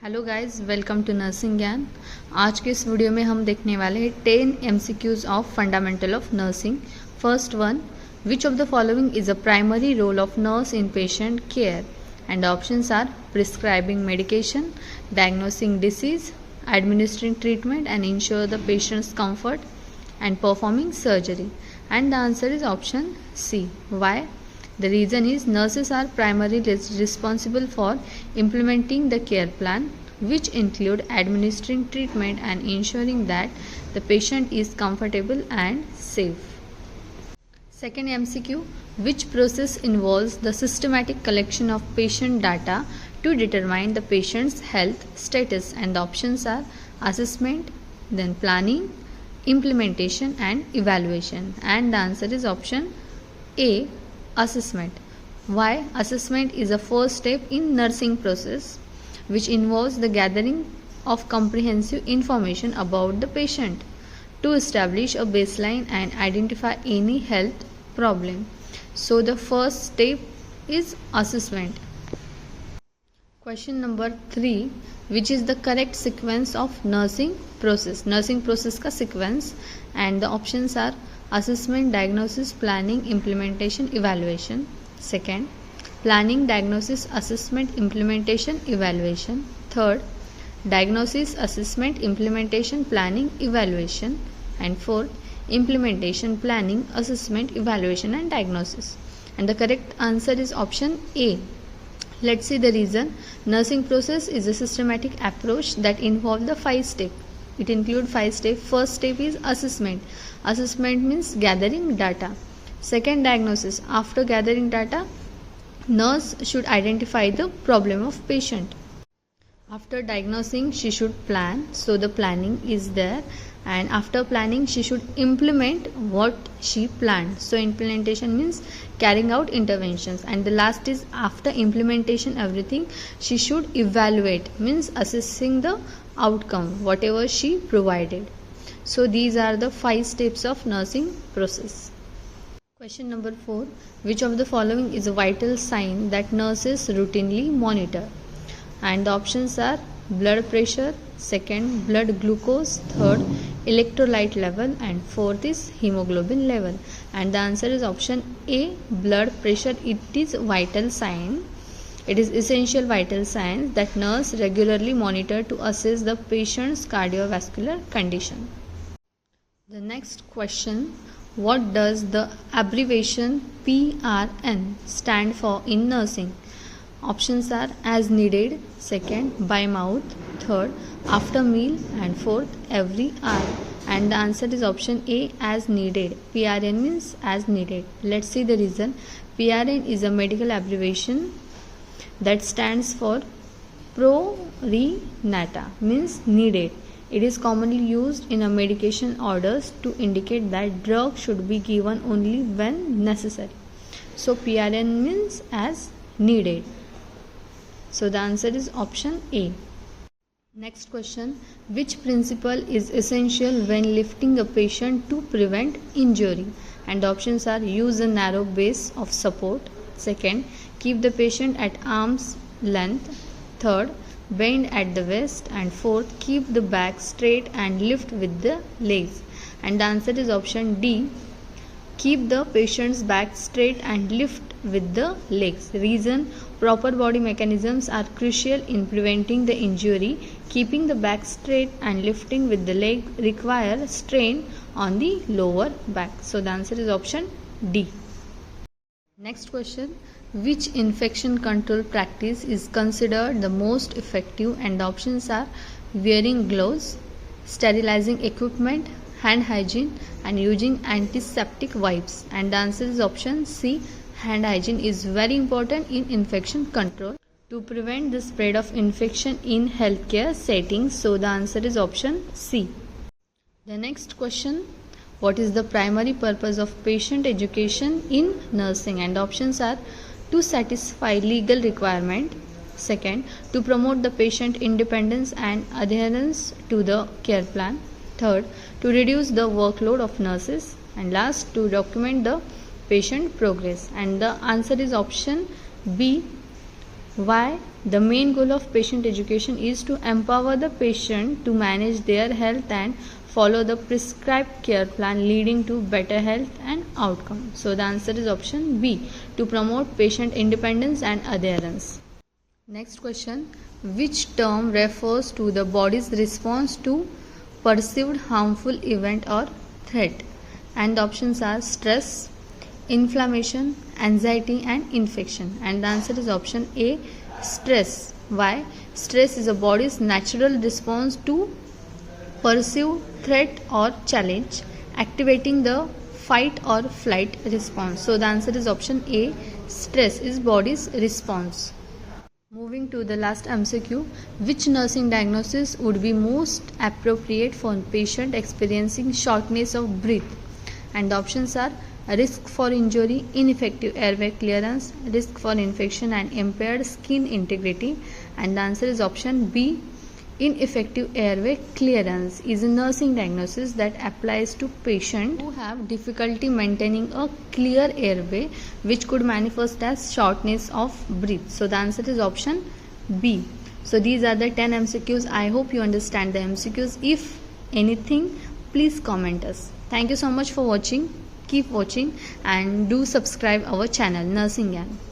Hello guys, welcome to nursing Gyan. आज के इस वीडियो में हम देखने वाले हैं 10 MCQs of fundamental of nursing. First one, which of the following is a primary role of nurse in patient care? And options are prescribing medication, diagnosing disease, administering treatment and ensure the patient's comfort, and performing surgery. And the answer is option C. Why? The reason is nurses are primarily responsible for implementing the care plan, which include administering treatment and ensuring that the patient is comfortable and safe. Second MCQ, which process involves the systematic collection of patient data to determine the patient's health status? And the options are assessment, then planning, implementation and evaluation. And the answer is option A, assessment. Why? Assessment is a first step in nursing process which involves the gathering of comprehensive information about the patient to establish a baseline and identify any health problem. So the first step is assessment. Question number 3, which is the correct sequence of nursing process? Nursing process का sequence, and the options are assessment, diagnosis, planning, implementation, evaluation. Second, planning, diagnosis, assessment, implementation, evaluation. Third, diagnosis, assessment, implementation, planning, evaluation. And fourth, implementation, planning, assessment, evaluation and diagnosis. And the correct answer is option A. Let's see the reason. Nursing process is a systematic approach that involves the 5 steps. It includes 5 steps. First step is assessment. Assessment means gathering data. Second, diagnosis. After gathering data, nurse should identify the problem of patient. After diagnosing, she should plan. So the planning is there. And after planning, she should implement what she planned. So implementation means carrying out interventions. And the last is after implementation everything, she should evaluate, means assessing the outcome whatever she provided. So these are the 5 steps of nursing process. Question number 4, which of the following is a vital sign that nurses routinely monitor? And the options are blood pressure, second blood glucose, third electrolyte level, and fourth is hemoglobin level. And the answer is option A, blood pressure. It is vital sign. It is essential vital sign that nurse regularly monitor to assess the patient's cardiovascular condition. The next question, what does the abbreviation PRN stand for in nursing? Options are as needed, second by mouth, third after meal, and fourth every hour. And the answer is option A, as needed. PRN means as needed. Let's see the reason. PRN is a medical abbreviation that stands for pro re nata, means needed. It is commonly used in a medication orders to indicate that drug should be given only when necessary. So PRN means as needed. So the answer is option A. Next question, which principle is essential when lifting a patient to prevent injury? And the options are use a narrow base of support, second keep the patient at arm's length, third bend at the waist, and fourth keep the back straight and lift with the legs. And the answer is option D, keep the patient's back straight and lift with the legs. Reason, proper body mechanisms are crucial in preventing the injury. Keeping the back straight and lifting with the leg require strain on the lower back. So the answer is option D. Next question, which infection control practice is considered the most effective? And the options are wearing gloves, sterilizing equipment, hand hygiene, and using antiseptic wipes. And the answer is option C, hand hygiene is very important in infection control to prevent the spread of infection in healthcare settings. So the answer is option C. The next question, what is the primary purpose of patient education in nursing? And options are to satisfy legal requirement, second to promote the patient independence and adherence to the care plan, third to reduce the workload of nurses, and last to document the patient progress. And the answer is option B, Why? The main goal of patient education is to empower the patient to manage their health and follow the prescribed care plan, leading to better health and outcome. So the answer is option B, to promote patient independence and adherence. Next question, which term refers to the body's response to perceived harmful event or threat? And the options are stress, inflammation, anxiety and infection. And the answer is option A, stress. Why? Stress is a body's natural response to perceived threat or challenge, activating the fight or flight response. So the answer is option A, stress is body's response. Moving to the last MCQ, which nursing diagnosis would be most appropriate for patient experiencing shortness of breath? And the options are risk for injury, ineffective airway clearance, risk for infection and impaired skin integrity. And the answer is option B, ineffective airway clearance is a nursing diagnosis that applies to patients who have difficulty maintaining a clear airway, which could manifest as shortness of breath. So the answer is option B. So these are the 10 MCQs. I hope you understand the MCQs. If anything, please comment us. Thank you so much for watching. Keep watching and do subscribe our channel Nursing GNM.